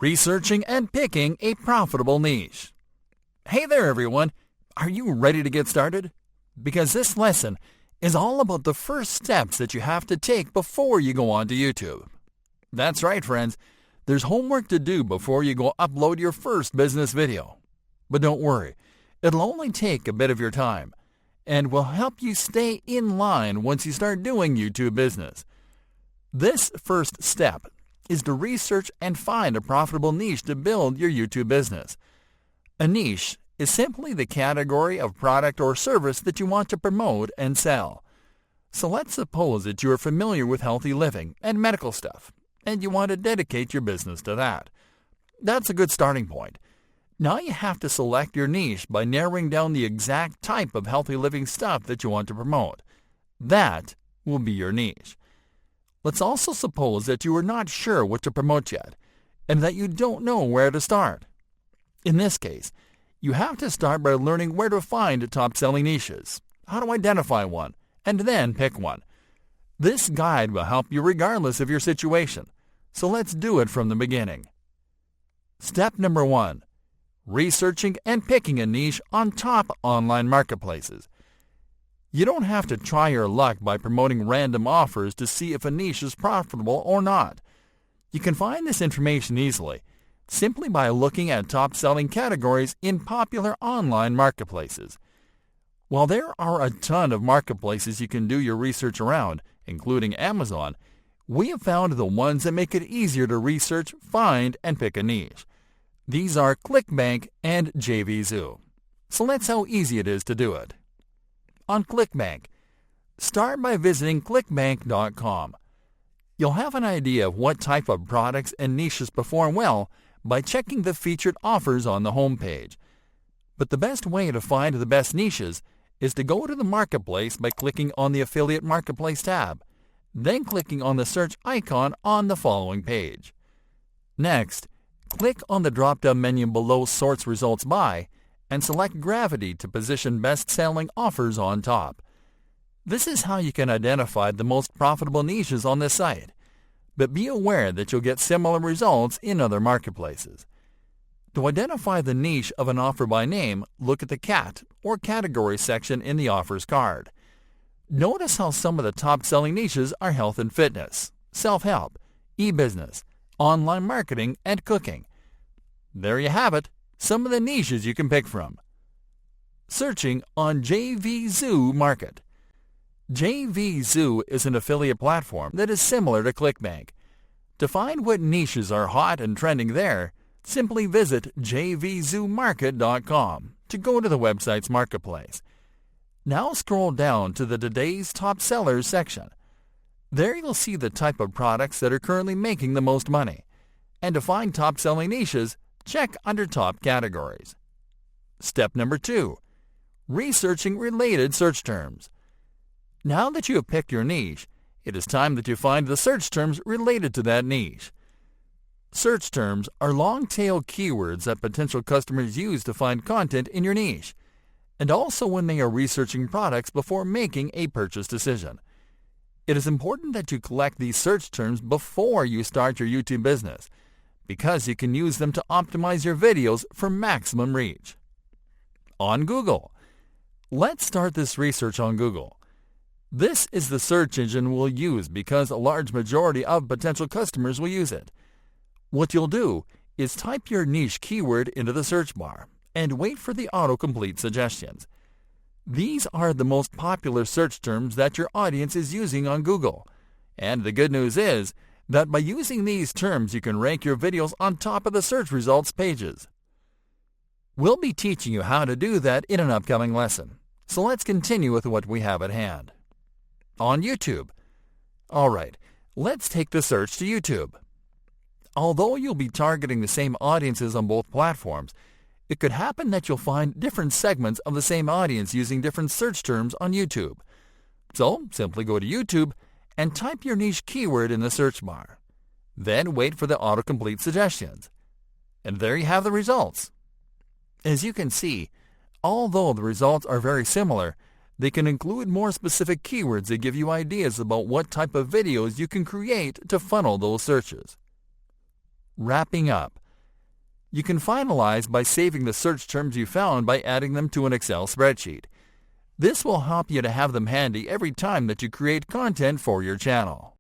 Researching and picking a profitable niche. Hey there everyone, are you ready to get started? Because this lesson is all about the first steps that you have to take before you go onto YouTube. That's right friends, there's homework to do before you go upload your first business video. But don't worry, it'll only take a bit of your time and will help you stay in line once you start doing YouTube business. This first step is to research and find a profitable niche to build your YouTube business. A niche is simply the category of product or service that you want to promote and sell. So let's suppose that you are familiar with healthy living and medical stuff, and you want to dedicate your business to that. That's a good starting point. Now you have to select your niche by narrowing down the exact type of healthy living stuff that you want to promote. That will be your niche. Let's also suppose that you are not sure what to promote yet, and that you don't know where to start. In this case, you have to start by learning where to find top-selling niches, how to identify one, and then pick one. This guide will help you regardless of your situation, so let's do it from the beginning. Step number 1. Researching and picking a niche on top online marketplaces. You don't have to try your luck by promoting random offers to see if a niche is profitable or not. You can find this information easily, simply by looking at top-selling categories in popular online marketplaces. While there are a ton of marketplaces you can do your research around, including Amazon, we have found the ones that make it easier to research, find, and pick a niche. These are ClickBank and JVZoo. So let's see how easy it is to do it. On ClickBank, start by visiting clickbank.com. You'll have an idea of what type of products and niches perform well by checking the featured offers on the homepage. But the best way to find the best niches is to go to the marketplace by clicking on the Affiliate Marketplace tab, then clicking on the search icon on the following page. Next, click on the drop-down menu below Sorts Results By and select Gravity to position best-selling offers on top. This is how you can identify the most profitable niches on this site, but be aware that you'll get similar results in other marketplaces. To identify the niche of an offer by name, look at the CAT or category section in the offers card. Notice how some of the top-selling niches are health and fitness, self-help, e-business, online marketing, and cooking. There you have it, some of the niches you can pick from. Searching on JVZoo Market. JVZoo is an affiliate platform that is similar to ClickBank. To find what niches are hot and trending there, simply visit jvzoomarket.com to go to the website's marketplace. Now scroll down to the Today's Top Sellers section. There you'll see the type of products that are currently making the most money. And to find top-selling niches, check under top categories. Step number 2. Researching related search terms. Now that you have picked your niche, it is time that you find the search terms related to that niche. Search terms are long-tail keywords that potential customers use to find content in your niche, and also when they are researching products before making a purchase decision. It is important that you collect these search terms before you start your YouTube business, because you can use them to optimize your videos for maximum reach. On Google. Let's start this research on Google. This is the search engine we'll use because a large majority of potential customers will use it. What you'll do is type your niche keyword into the search bar and wait for the autocomplete suggestions. These are the most popular search terms that your audience is using on Google. And the good news is that by using these terms you can rank your videos on top of the search results pages. We'll be teaching you how to do that in an upcoming lesson. So let's continue with what we have at hand. On YouTube. Alright, let's take the search to YouTube. Although you'll be targeting the same audiences on both platforms, it could happen that you'll find different segments of the same audience using different search terms on YouTube. So simply go to YouTube and type your niche keyword in the search bar. Then wait for the autocomplete suggestions. And there you have the results. As you can see, although the results are very similar, they can include more specific keywords that give you ideas about what type of videos you can create to funnel those searches. Wrapping up, You can finalize by saving the search terms you found by adding them to an Excel spreadsheet. This will help you to have them handy every time that you create content for your channel.